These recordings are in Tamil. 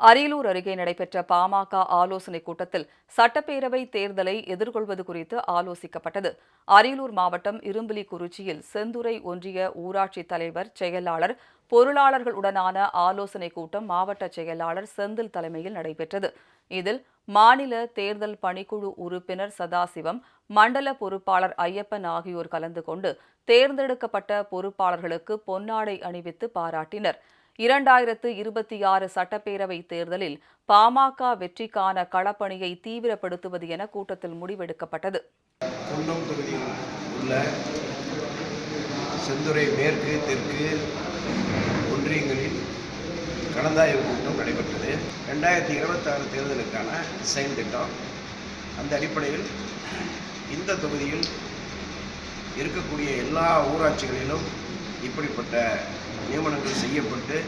அரியலூர் அருகே நடைபெற்ற பாமக ஆலோசனைக் கூட்டத்தில் சட்டப்பேரவை தேர்தலை எதிர்கொள்வது குறித்து ஆலோசிக்கப்பட்டது. அரியலூர் மாவட்டம் இரும்பிலிக்குறிச்சியில் செந்துறை ஒன்றிய ஊராட்சித் தலைவர், செயலாளர், பொருளாளர்களுடனான ஆலோசனைக் கூட்டம் மாவட்ட செயலாளர் செந்தில் தலைமையில் நடைபெற்றது. இதில் மாநில தேர்தல் பணிக்குழு உறுப்பினர் சதாசிவம், மண்டல பொறுப்பாளர் ஐயப்பன் ஆகியோர் கலந்து கொண்டு தேர்ந்தெடுக்கப்பட்ட பொறுப்பாளர்களுக்கு பொன்னாடை அணிவித்து பாராட்டினர். 2026 சட்டப்பேரவை தேர்தலில் பாமக வெற்றிக்கான களப்பணியை தீவிரப்படுத்துவது என கூட்டத்தில் முடிவெடுக்கப்பட்டது. குன்னம் தொகுதியில் உள்ள செந்துறை மேற்கு, தெற்கு ஒன்றியங்களில் கலந்தாய்வு கூட்டம் நடைபெற்றது. 2026 தேர்தலுக்கான செயல் திட்டம். அந்த அடிப்படையில் இந்த தொகுதியில் இருக்கக்கூடிய எல்லா ஊராட்சிகளிலும் இப்படிப்பட்ட நியமனங்கள் செய்யப்பட்டு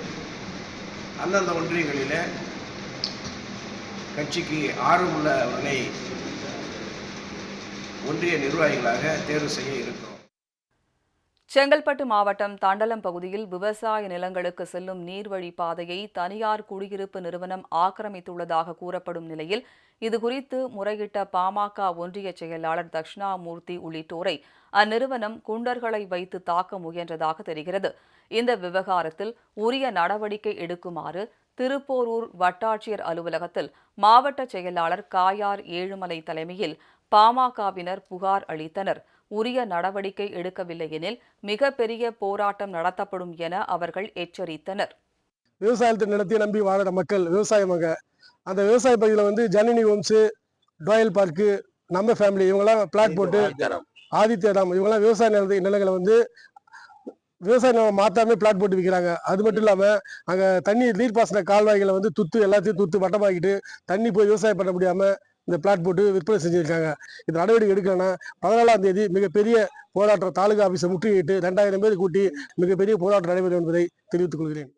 அந்தந்த ஒன்றியங்களில் கட்சிக்கு ஆர்வமுள்ளவர்களை ஒன்றிய நிர்வாகிகளாக தேர்வு செய்ய இருக்கிறோம். செங்கல்பட்டு மாவட்டம் தண்டலம் பகுதியில் விவசாய நிலங்களுக்கு செல்லும் நீர்வழி பாதையை தனியார் குடியிருப்பு நிறுவனம் ஆக்கிரமித்துள்ளதாக கூறப்படும் நிலையில் இதுகுறித்து முறையிட்ட பாமக ஒன்றிய செயலாளர் தட்சிணாமூர்த்தி உள்ளிட்டோரை அந்நிறுவனம் குண்டர்களை வைத்து தாக்க முயன்றதாக தெரிகிறது. இந்த விவகாரத்தில் உரிய நடவடிக்கை எடுக்குமாறு திருப்போரூர் வட்டாட்சியர் அலுவலகத்தில் மாவட்ட செயலாளர் காயார் ஏழுமலை தலைமையில் பாமகவினர் புகார் அளித்தனர். உரிய நடவடிக்கை எடுக்கவில்லை எனில் மிகப்பெரிய போராட்டம் நடத்தப்படும் என அவர்கள் எச்சரித்தனர். விவசாயத்தை நடத்தி நம்பி வாழற மக்கள் விவசாயமாக அந்த விவசாய பகுதியில் ஜனனி ஹோம்ஸு, டாயல் பார்க்கு, நம்ம ஃபேமிலி இவங்கெல்லாம் பிளாட் போட்டு, ஆதித்யராம் இவங்கெல்லாம் விவசாய நிலங்களை விவசாய நிலம் மாத்தாமே பிளாட் போட்டு விற்கிறாங்க. அது மட்டும் இல்லாமல் அங்கே தண்ணி நீர்ப்பாசன கால்வாய்களை துத்து எல்லாத்தையும் துத்து வட்டமாக்கிட்டு தண்ணி போய் விவசாயம் பண்ண முடியாமல் இந்த பிளாட் போட்டு விற்பனை செஞ்சுருக்காங்க. இந்த நடவடிக்கை எடுக்கலைன்னா 14ஆம் தேதி மிகப்பெரிய போராட்டம், தாலுகா ஆஃபீஸை முற்றுகையிட்டு 2000 பேர் கூட்டி மிகப்பெரிய போராட்டம் நடைபெறும் என்பதை தெரிவித்துக் கொள்கிறேன்.